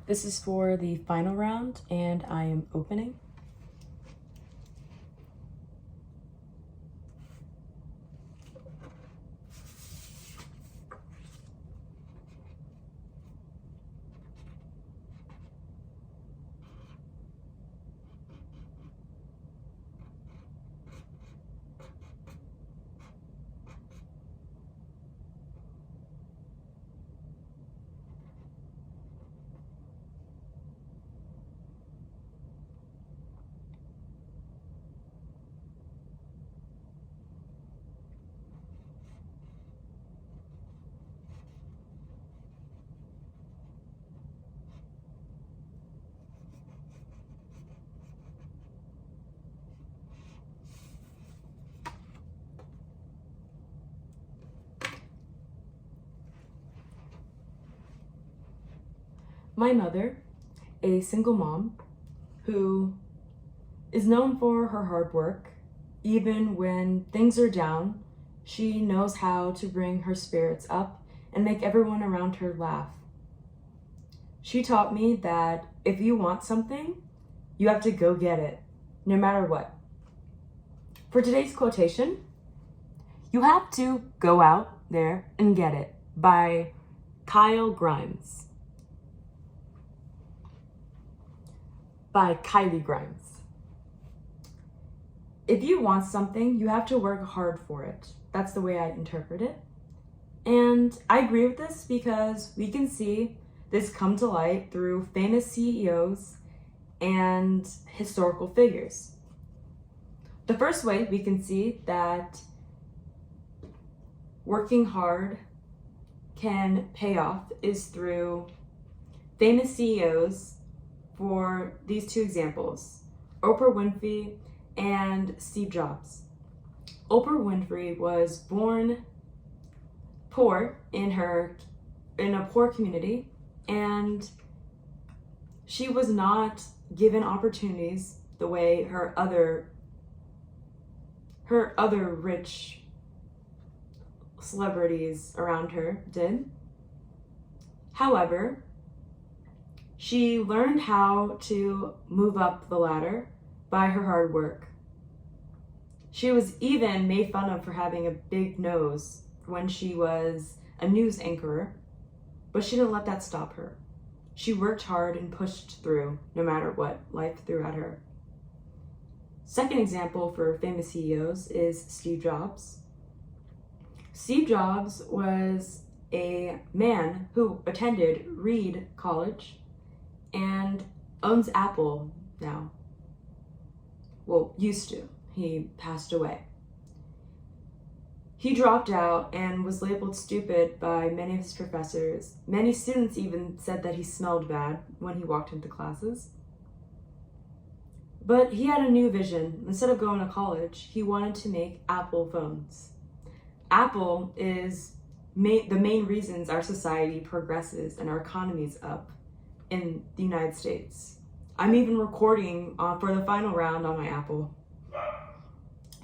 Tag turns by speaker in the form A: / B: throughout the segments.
A: This is for the final round, and I am opening. My mother, a single mom who is known for her hard work. Even when things are down, she knows how to bring her spirits up and make everyone around her laugh. She taught me that if you want something, you have to go get it, no matter what. For today's quotation, you have to go out there and get it, by Kyle Grimes. By Kylie Grimes. If you want something, you have to work hard for it. That's the way I interpret it. And I agree with this because we can see this come to light through famous CEOs and historical figures. The first way we can see that working hard can pay off is through famous CEOs. For these two examples, Oprah Winfrey and Steve Jobs. Oprah Winfrey was born poor in a poor community, and she was not given opportunities the way her other rich celebrities around her did. However, she learned how to move up the ladder by her hard work. She was even made fun of for having a big nose when she was a news anchor, but she didn't let that stop her. She worked hard and pushed through no matter what life threw at her. Second example for famous CEOs is Steve Jobs. Steve Jobs was a man who attended Reed College and owns Apple now. Well, used to. He passed away. He dropped out and was labeled stupid by many of his professors. Many students even said that he smelled bad when he walked into classes. But he had a new vision. Instead of going to college, he wanted to make Apple phones. Apple is the main reasons our society progresses and our economy's up in the United States. I'm even recording for the final round on my Apple.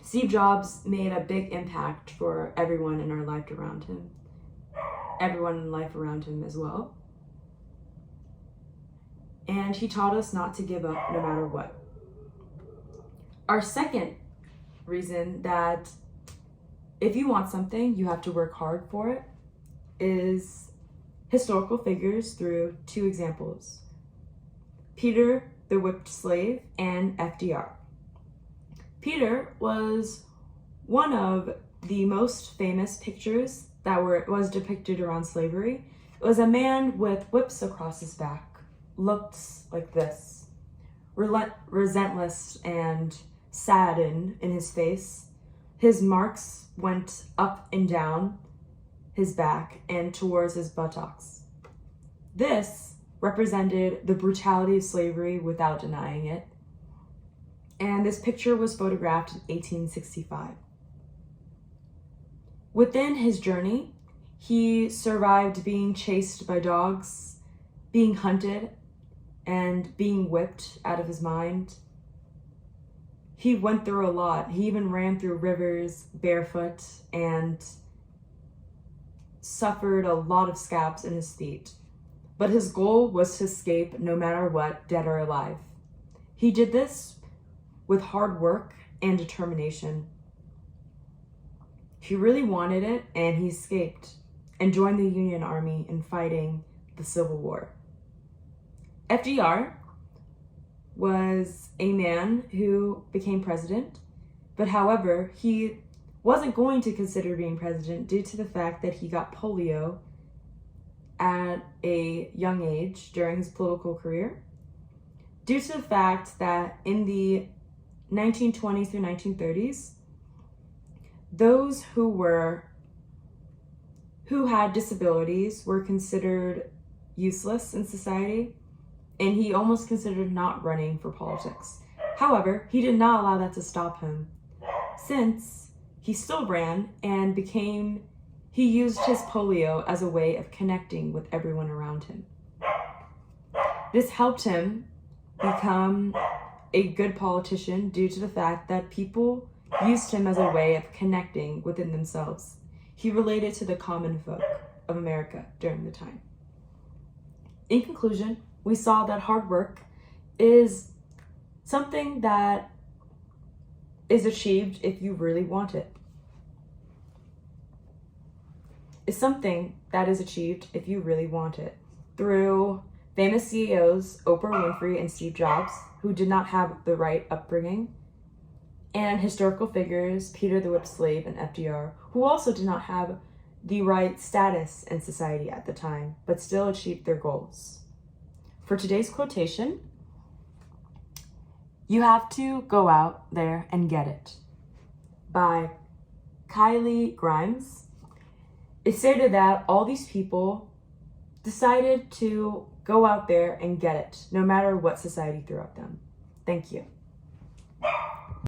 A: Steve Jobs made a big impact for everyone in our life around him. Everyone in life around him as well. And he taught us not to give up no matter what. Our second reason that if you want something, you have to work hard for it is historical figures through two examples, Peter the Whipped Slave and FDR. Peter was one of the most famous pictures that was depicted around slavery. It was a man with whips across his back, looked like this, relentless and sad in his face. His marks went up and down his back and towards his buttocks. This represented the brutality of slavery without denying it. And this picture was photographed in 1865. Within his journey, he survived being chased by dogs, being hunted, and being whipped out of his mind. He went through a lot. He even ran through rivers barefoot and suffered a lot of scabs in his feet. but his goal was to escape no matter what, dead or alive. He did this with hard work and determination. He really wanted it, and he escaped and joined the Union Army in fighting the Civil War. FDR was a man who became president, but however, he wasn't going to consider being president due to the fact that he got polio at a young age during his political career, due to the fact that in the 1920s through 1930s, those who had disabilities were considered useless in society, and he almost considered not running for politics. However, he did not allow that to stop him, since he still ran and he used his polio as a way of connecting with everyone around him. This helped him become a good politician due to the fact that people used him as a way of connecting within themselves. He related to the common folk of America during the time. In conclusion, we saw that hard work is something that is achieved if you really want it. Is something that is achieved if you really want it. Through famous CEOs, Oprah Winfrey and Steve Jobs, who did not have the right upbringing, and historical figures, Peter the Whipped Slave and FDR, who also did not have the right status in society at the time, but still achieved their goals. For today's quotation, "You have to go out there and get it," by Kylie Grimes. It stated that all these people decided to go out there and get it, no matter what society threw at them. Thank you.